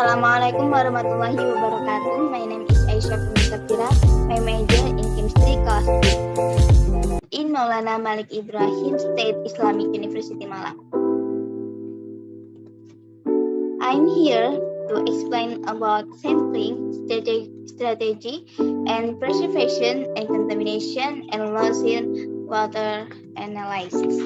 Assalamualaikum warahmatullahi wabarakatuh. My name is Aisyah Punisapira. My major in chemistry class 3 in Maulana Malik Ibrahim State Islamic University Malang. I'm here to explain about sampling strategy and preservation and contamination and loss in water analysis.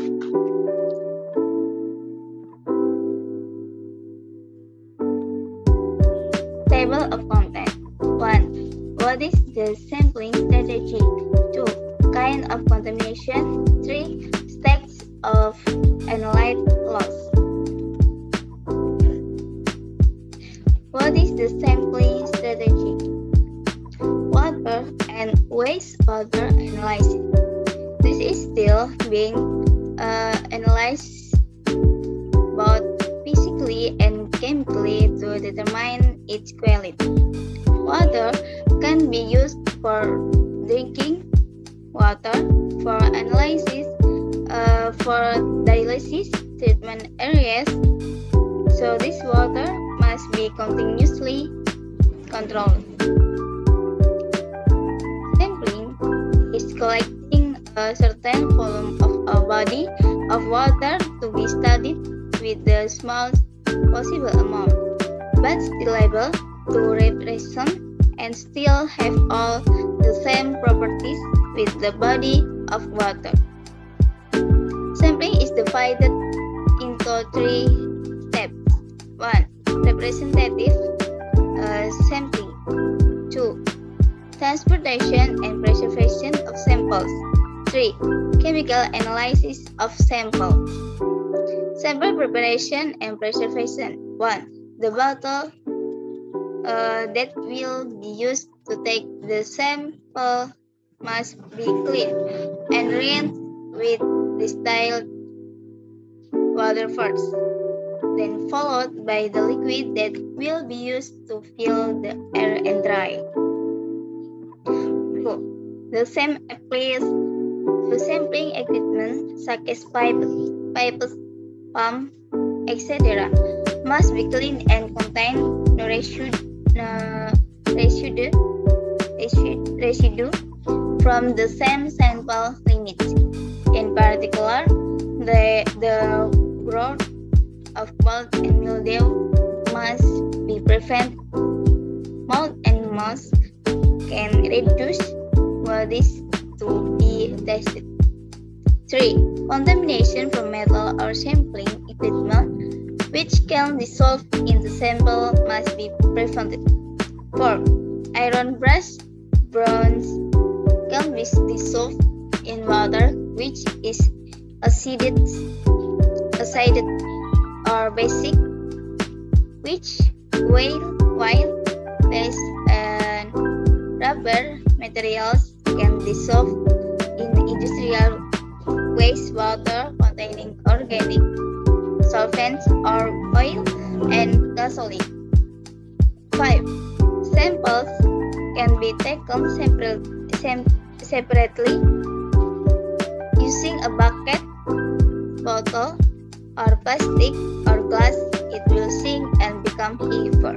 Table of content. 1. What is the sampling strategy? 2. Kind of contamination. 3. Steps of analyte loss. What is the sampling strategy? Water and wastewater analysis. This is still being analyzed both physically and chemically to determine its quality. Water can be used for drinking water, for analysis, for dialysis treatment areas. So this water must be continuously controlled. Sampling is collecting a certain volume of a body of water to be studied with the smallest possible amount, but still able to represent and still have all the same properties with the body of water. Sampling is divided into 3 steps. 1. Representative sampling. 2. Transportation and preservation of samples. 3. Chemical analysis of samples. Sample preparation and preservation. 1. The bottle that will be used to take the sample must be cleaned and rinsed with distilled water first, then followed by the liquid that will be used to fill the air and dry. 2. The same applies to sampling equipment such as pipes, pump, etc. must be cleaned and contain no residue from the same sample limits. In particular, the growth of mold and mildew must be prevented. Mold and moss can reduce what is to be tested. 3. Contamination from metal or sampling equipment which can dissolve in the sample must be prevented. 4. Iron brass, bronze can be dissolved in water which is acidic or basic, which while glass and rubber materials can dissolve in industrial wastewater containing organic solvents or oil and gasoline. 5. Samples can be taken separately using a bucket, bottle, or plastic or glass. It will sink and become heavier.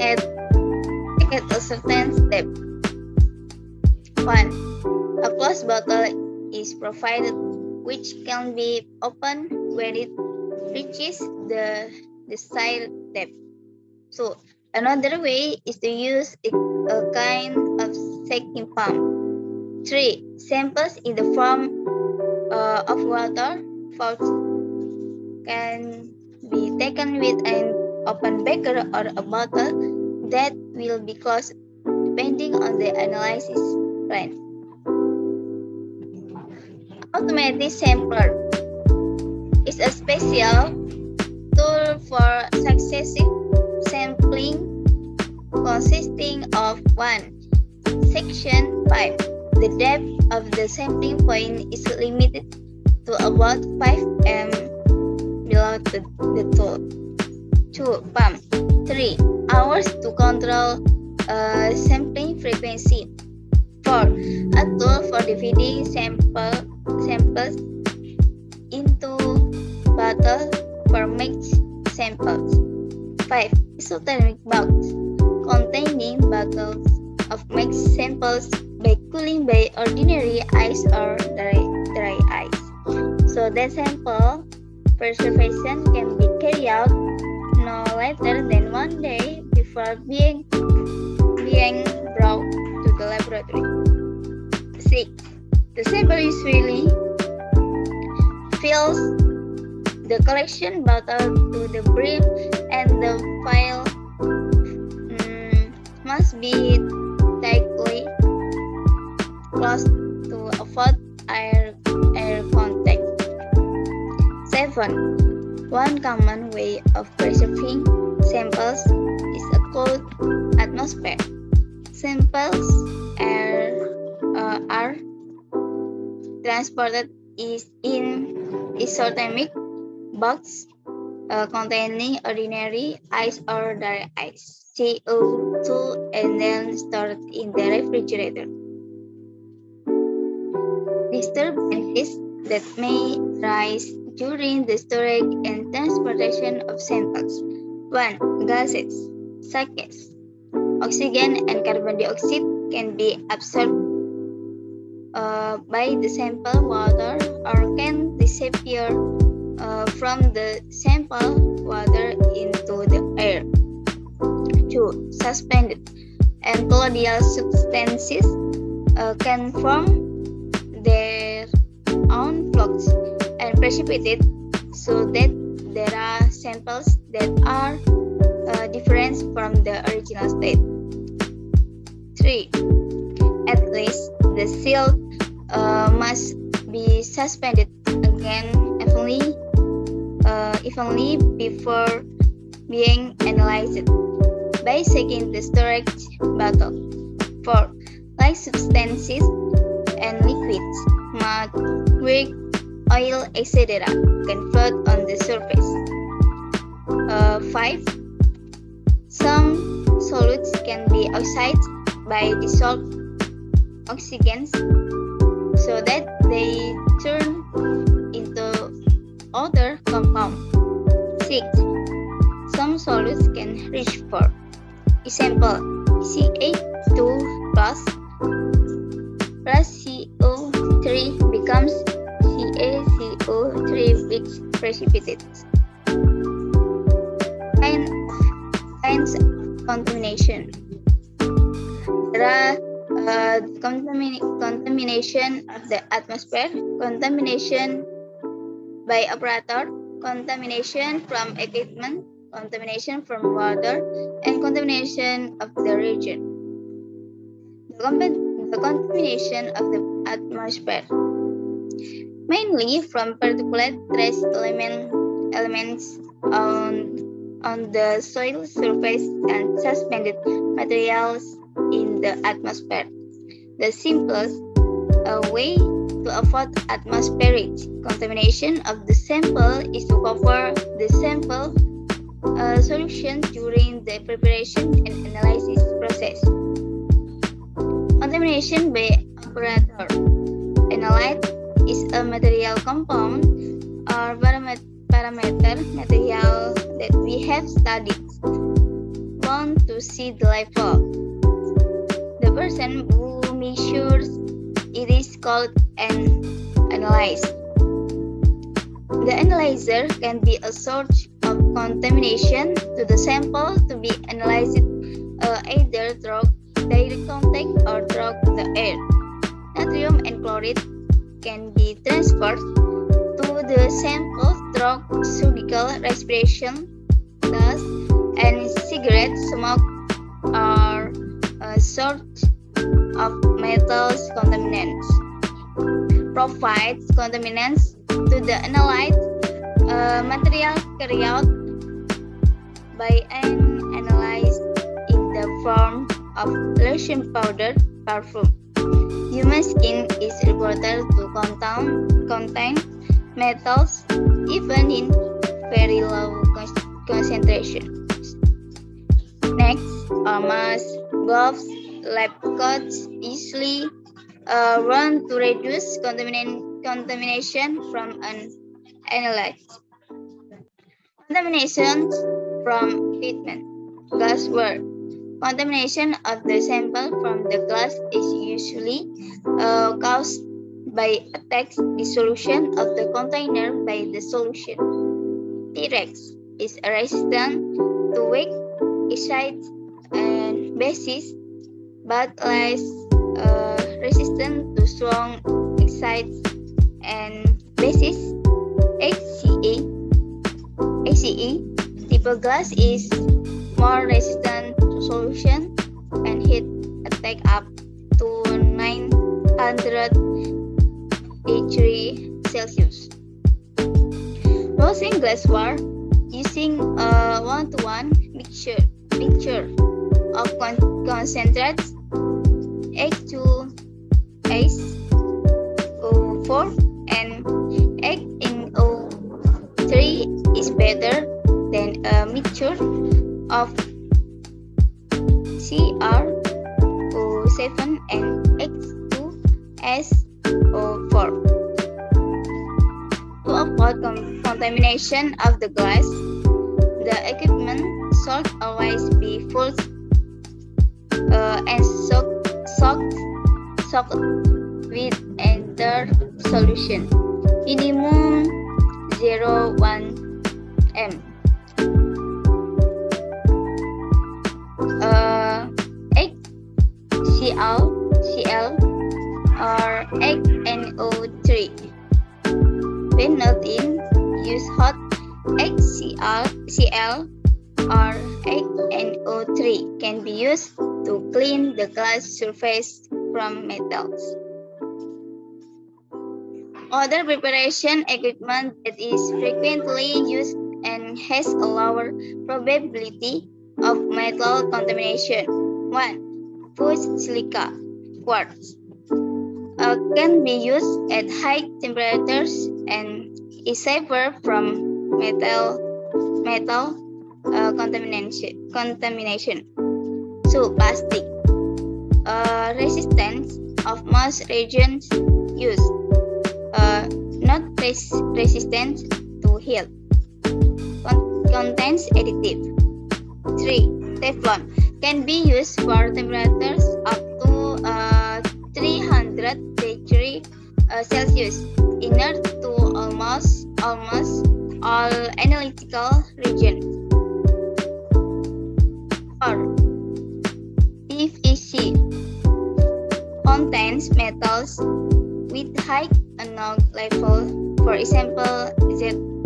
At a certain step. 1. A closed bottle is provided which can be opened when it reaches the desired depth. So another way is to use a kind of shaking pump. 3. Samples in the form of water falls can be taken with an open beaker or a bottle that will be closed depending on the analysis plan. Automatic sampler is a special tool for successive sampling consisting of 1. Section 5. The depth of the sampling point is limited to about 5 m below the tool. 2. Pump. 3. Hours to control sampling frequency. 4. A tool for dividing samples into bottles for mixed samples. 5. Isothermic baths, containing bottles of mixed samples by cooling by ordinary ice or dry ice. So the sample preservation can be carried out no later than 1 day before being brought to the laboratory. 6. The sample usually fills the collection bottle to the brim, and the vial must be tightly closed to avoid air contact. 7. One common way of preserving samples is a cold atmosphere. Samples are transported in isothermic box containing ordinary ice or dry ice, CO2, and then stored in the refrigerator. Disturbances that may arise during the storage and transportation of samples. 1. Gases such as oxygen and carbon dioxide can be absorbed by the sample water or can disappear from the sample water into the air. 2. Suspended and colloidal substances can form their own flux and precipitate, so that there are samples that are different from the original state. 3. At least the silt must be suspended again evenly before being analyzed by shaking the storage bottle. 4. Like substances and liquids, mud, wick, oil, etc. can float on the surface. 5. Some solutes can be oxidized by dissolved oxygens so that they turn into other compounds. 6. Some solutes can reach 4. Example, CH2 plus CO3 becomes CaCO3, which precipitates. Kinds of contamination. There are contamination of the atmosphere, contamination by operator, contamination from equipment, contamination from water, and contamination of the region. The contamination of the atmosphere, mainly from particulate trace elements on the soil surface and suspended materials in the atmosphere. The simplest way to avoid atmospheric contamination of the sample is to cover the sample solution during the preparation and analysis process. Contamination by operator. Analyte is a material compound or parameter material that we have studied. Want to see the level? The person who measures it is called an analyst. The analyzer can be a source of contamination to the sample to be analyzed either through direct contact or through the air. Natrium and chloride can be transferred to the sample through surgical respiration, dust, and cigarette smoke are a source of metals contaminants. Provides contaminants to the analyzed material carried out by an analyst in the form of lotion, powder, perfume. Human skin is reported to contain metals even in very low concentrations. Next, masks, gloves, lab coats usually run to reduce contamination from an analyte. Contamination from equipment. Glassware. Contamination of the sample from the glass is usually caused by attacks dissolution of the container by the solution. T-Rex is resistant to weak acids and bases, but less resistant to strong acids and bases. HCE type glass is more resistant to solution and heat attack up to 900 degrees Celsius. Mixing glassware using a one-to-one mixture of concentrates H2SO4 and HNO3 is better than a mixture of CrO7 and H2SO4. To avoid contamination of the glass, the equipment should always be full and soaked with enter solution, minimum 0.1 m. HCl or HNO3. When not in use, hot HCl or HNO3 can be used to clean the glass surface from metals. Other preparation equipment that is frequently used and has a lower probability of metal contamination. 1. Fused silica quartz can be used at high temperatures and is safer from metal contamination. 2. Plastic resistance of most reagents used, not resistant to heat. Contains additive. 3. Teflon can be used for temperatures up to 300 degrees Celsius, inert to almost all analytical reagents. 4. PVC contains metals with high unknown level, for example, Zn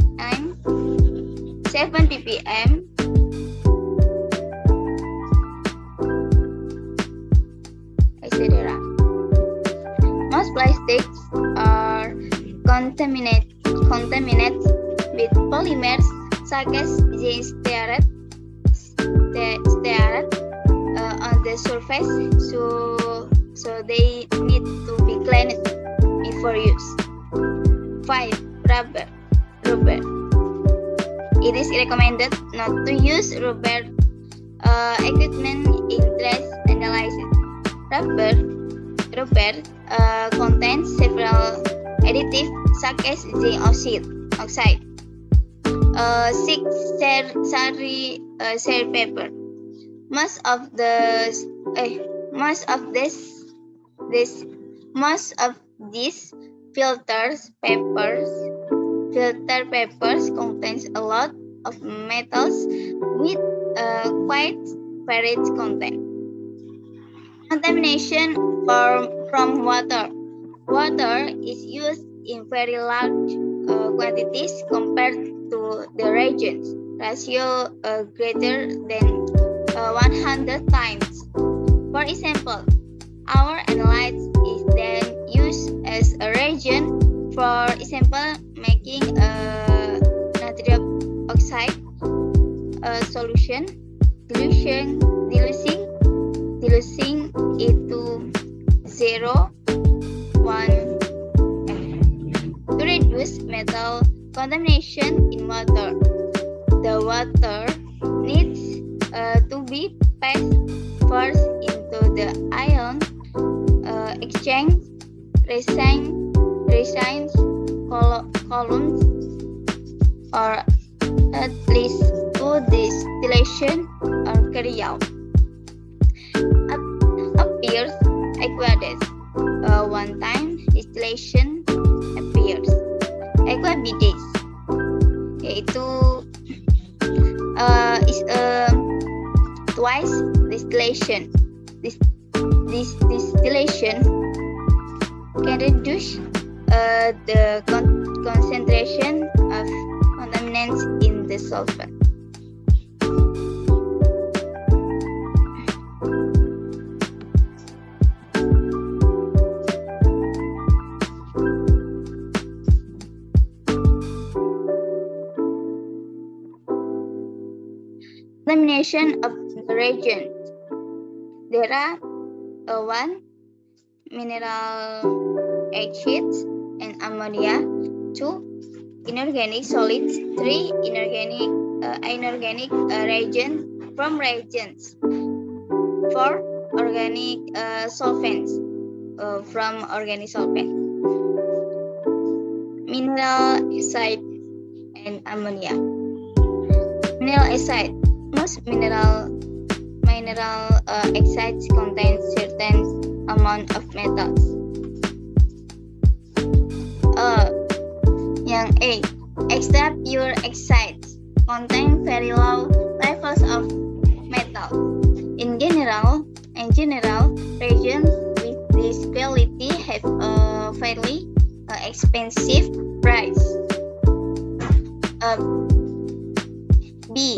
7 ppm, etc. Most plastics are contaminated with polymers such as stearate on the surface, so they need to be cleaned before use. 5. Rubber. It is recommended not to use rubber equipment in trash analysis. Rubber contains several additives such as zinc oxide. 6. Sandpaper. Most of these filter papers contains a lot of metals with quite varied content. Contamination from water. Water is used in very large quantities compared to the reagents ratio greater than 100 times. For example, our analyte is then used as a reagent, for example, making a natrium oxide solution, diluting it to 0.1 m. To reduce metal contamination in water, the water needs to be passed first into the ion exchange resins columns or leads to distillation or carry out. Appears aqueous. One-time distillation appears. Aqueous yaitu is twice distillation. This distillation can reduce the concentration of contaminants in the solvent. Elimination of the reagent. There are 1. Mineral acids and ammonia. 2. Inorganic solids. 3. Inorganic reagents from reagents. 4. Organic solvents from organic solvents. Mineral acid and ammonia. Mineral acid. Most mineral acids contain certain amount of metals. Yang A. Extra pure acids contain very low levels of metal. In general, reagents with this quality have a fairly expensive price. B.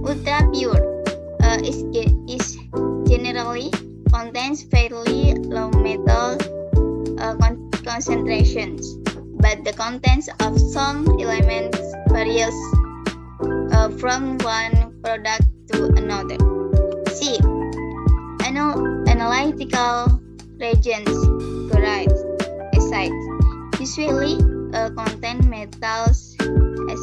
Ultra pure is generally contains fairly low metal concentrations, but the contents of some elements varies from one product to another. C. Analytical reagents, chloride, acids, usually contain metals as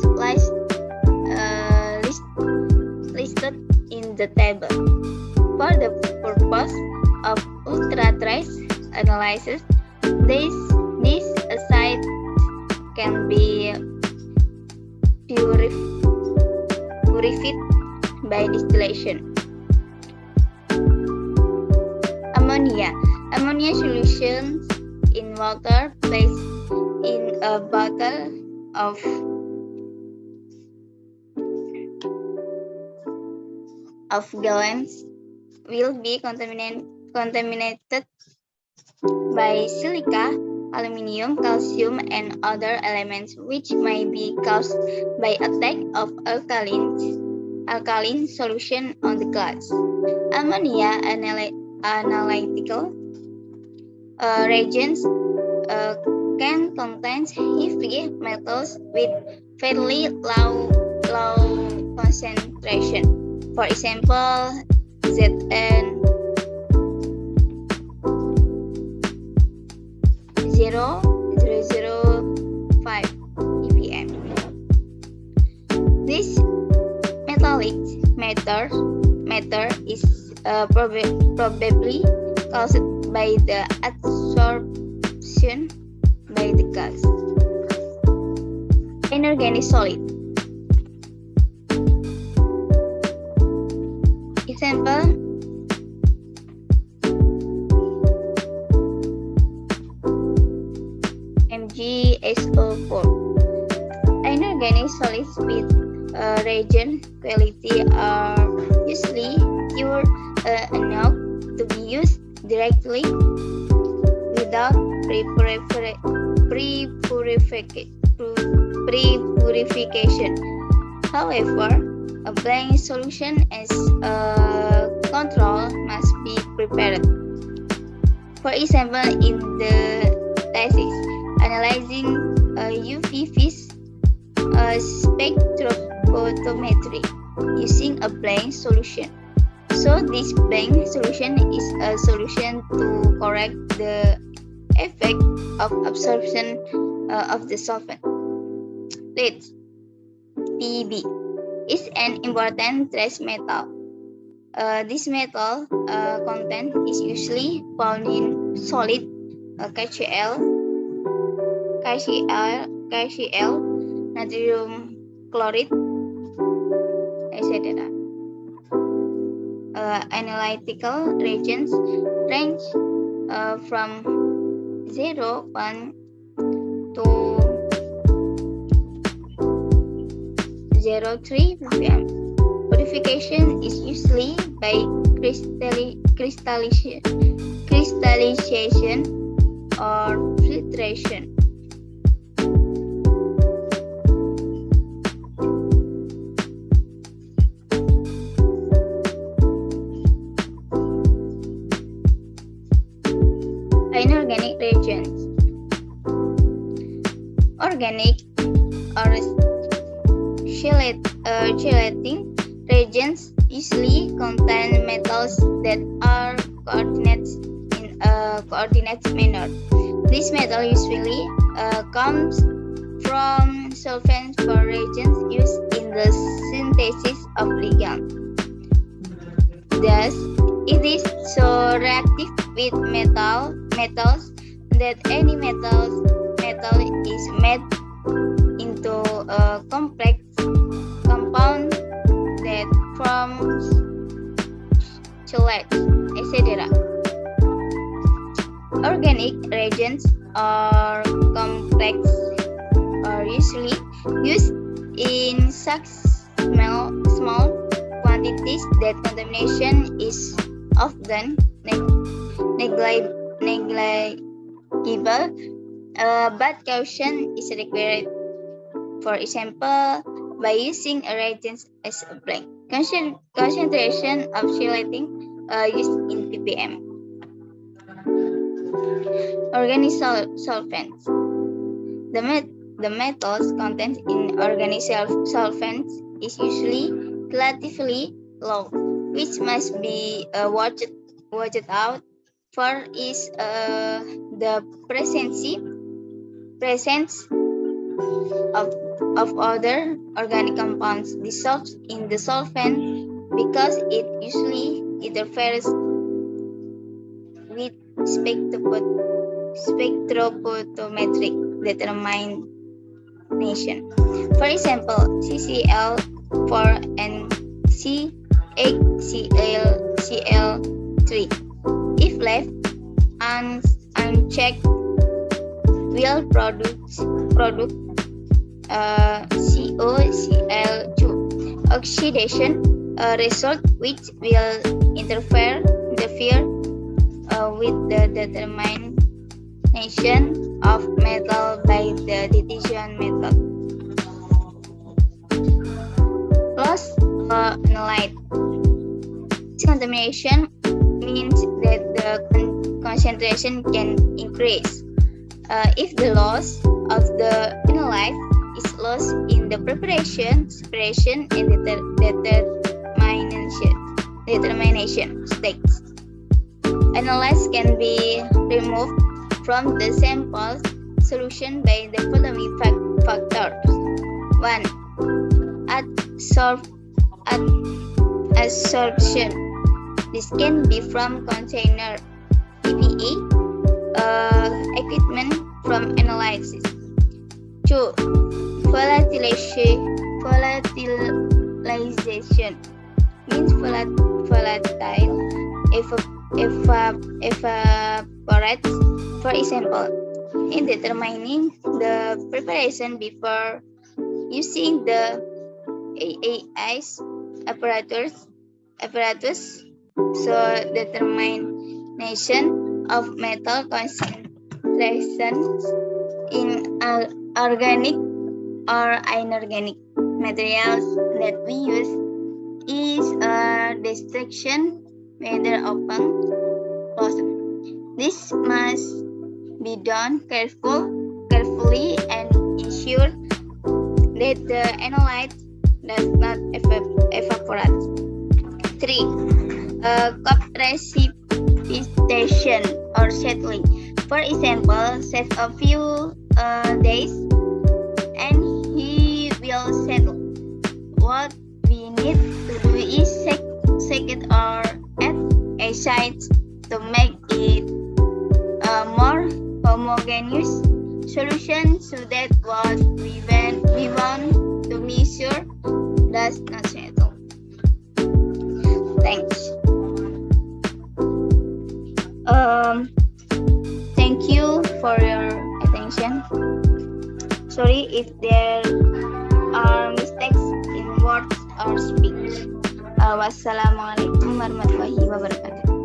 listed in the table. For the purpose of ultra-trace analysis, these acids can be purified by distillation. Ammonia solutions in water placed in a bottle of gallons will be contaminated by silica, aluminium, calcium, and other elements which may be caused by attack of alkaline solution on the glass. Ammonia analytical reagents can contain heavy metals with fairly low concentration. For example, Zn 0.005 ppm. This metallic matter is probably caused by the absorption by the gas. Inorganic solid. Example, MgSO4. Inorganic solids with reagent quality are usually pure enough to be used directly without pre-purification. However, a blank solution as a control must be prepared. For example, in the thesis, analyzing UV spectrophotometry using a blank solution. So this blank solution is a solution to correct the effect of absorption of the solvent. Lead, PB, is an important trace metal. This metal content is usually found in solid KCl, natrium chloride, etc. Analytical reagents range from 0.1 to 0.3 ppm. Purification is usually by crystallization or filtration. Inorganic reagents. Organic or chelating reagents usually contain metals that are coordinated in a coordinate manner. This metal usually comes from solvents for reagents used in the synthesis of ligands. Thus, it is so reactive with metals that any metal is made into a complex compound that forms chelates, etc. Organic reagents or complex are usually used in such small quantities that contamination is often negligible, but caution is required. For example, by using a reagent as a blank. Concentration of chelating used in ppm. Organic solvents. The metals content in organic solvents is usually relatively low, which must be watched out for is the presence of other organic compounds dissolved in the solvent, because it usually interferes with spectrophotometric determination. For example, CCl4 and CaCl3, if left unchecked, will produce COCl2 oxidation result, which will interfere with the determination of metal by the diffusion method. Loss analyte. Contamination means that the concentration can increase. If the loss of the analyte is lost in the preparation, separation, and determination states. Analytes can be removed from the sample solution by the following factors. 1. Adsorption. This can be from container, PPE, equipment from analysis. 2. Volatilization means volatile evaporates. For example, in determining the preparation before using the AAI's apparatus, so determination of metal concentrations in organic or inorganic materials that we use is a distinction whether open or closed. This must be done carefully and ensure that the analyte does not evaporate. 3. Cup precipitation or settling. For example, set a few days and he will settle. What we need to do is shake it or add acids to make it a more homogeneous solution, so that what we want to measure does not settle. Sorry if there are mistakes in words or speech. Wassalamualaikum warahmatullahi wabarakatuh.